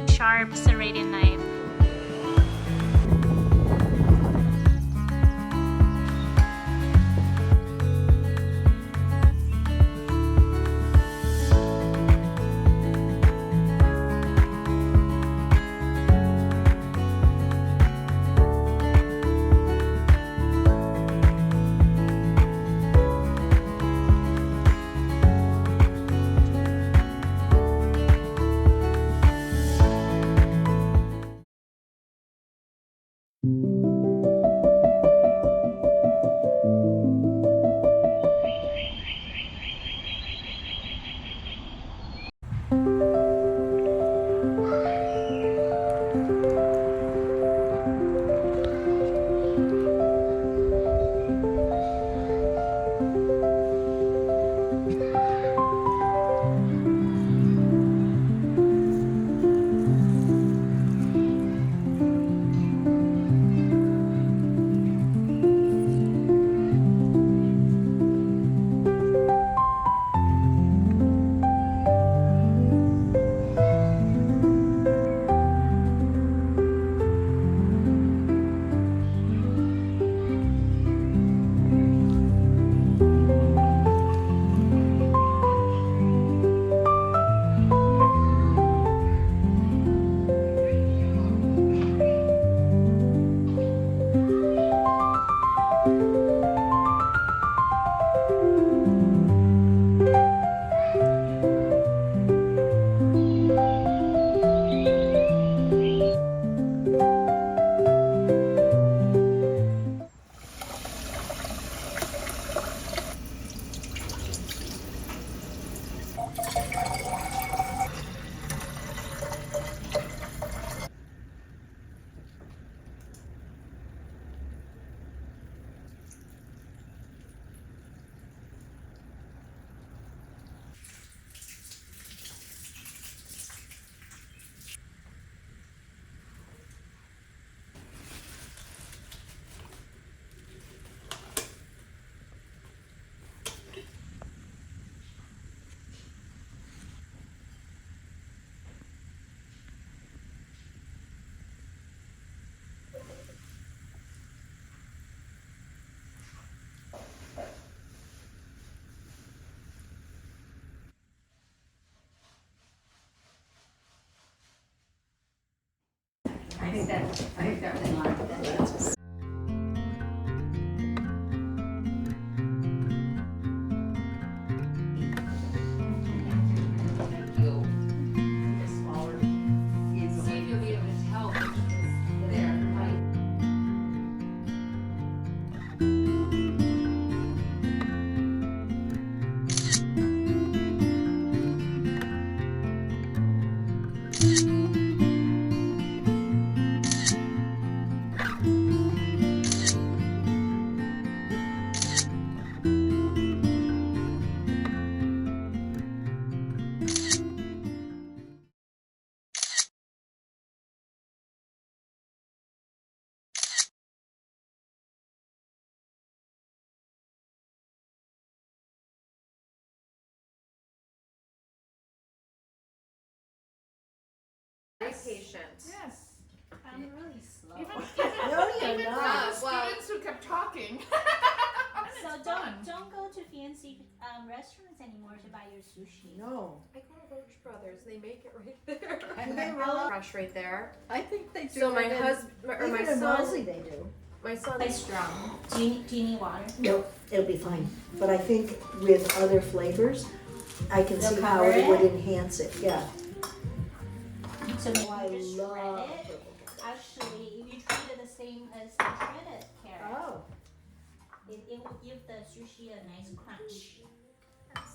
Sharp serrated knife. I think that was in line with that. Patient. Yes. I'm really slow. Even not. the students who kept talking. So don't go to fancy restaurants anymore to buy your sushi. No. I go to Roach Brothers. They make it right there. And they really, Fresh right there. I think they do. So my even- husband or my even in son. Wellesley they do. My son. It's strong. Do you need water? No, it'll be fine. But I think with other flavors, I can They'll see how cover it would it? enhance it, yeah. So maybe I you just shred love it. purple carrot. Actually, if you treat it the same as the shredded carrot, Oh, it will give the sushi a nice crunch.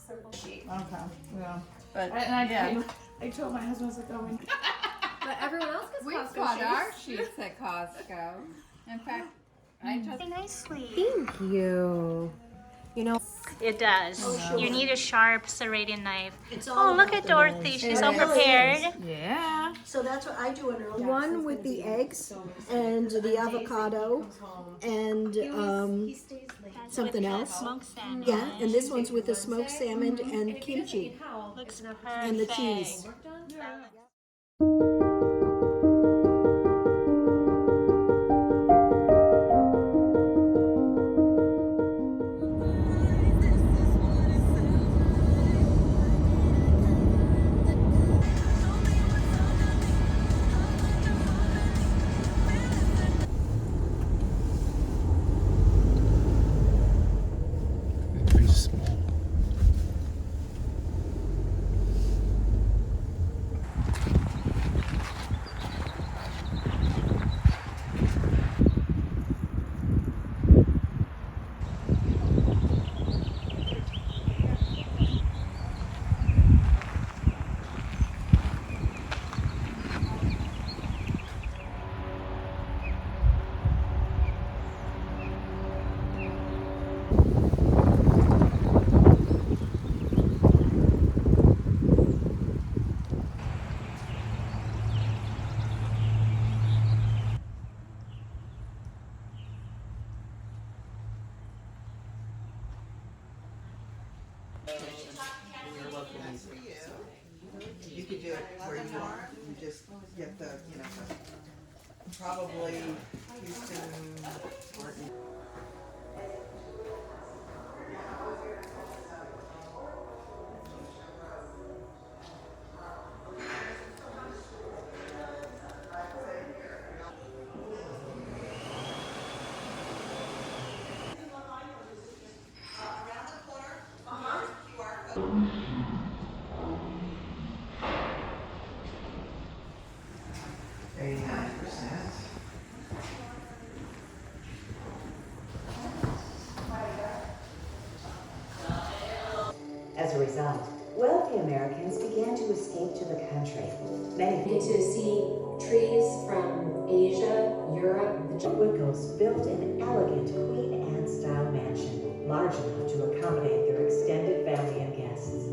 Purple sheet. Okay, yeah. But yeah. I told my husband, I was like, oh, But everyone else gets We've Costco got shoes. our sheets at Costco. In fact, I just. Nicely. Thank you. You You know, It does. You need a sharp serrating knife. It's all Oh, look about at the Dorothy. nose. She's It so really prepared. is. Yeah. So that's what I do an early one with the eggs and the avocado and something else. Smoked salmon. Yeah, and this one's with the smoked salmon and kimchi Looks perfect. and the cheese. Very small. You could do it where you are. You just get the, probably Houston or As a result, wealthy Americans began to escape to the country. Many To see trees from Asia, Europe, Wickles built an elegant Queen Anne-style mansion, large enough to accommodate their extended family and guests.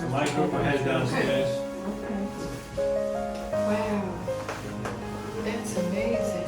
So my group will head downstairs. Wow. That's amazing.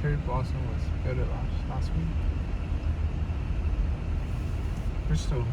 Cherry blossom was better last week. Crystal,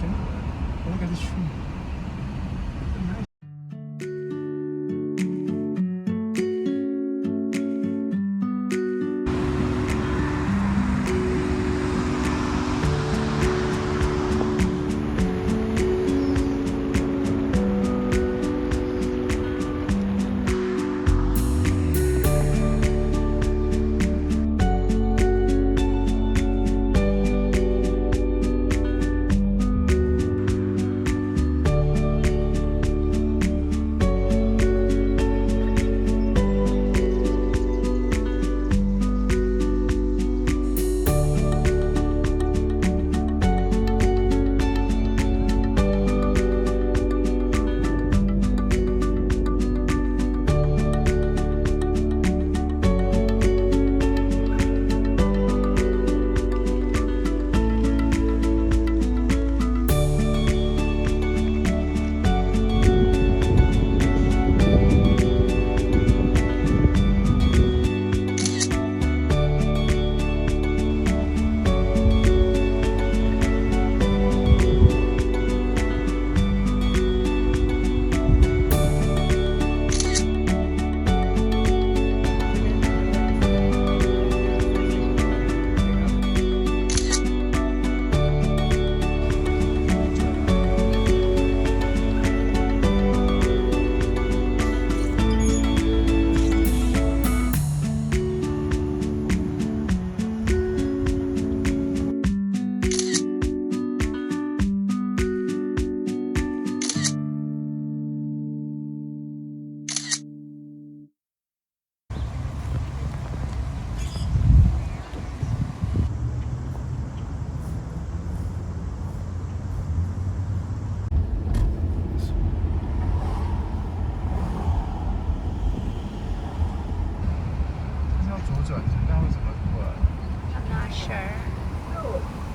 ocean. Oh, look at this tree. Nice. I'm not sure.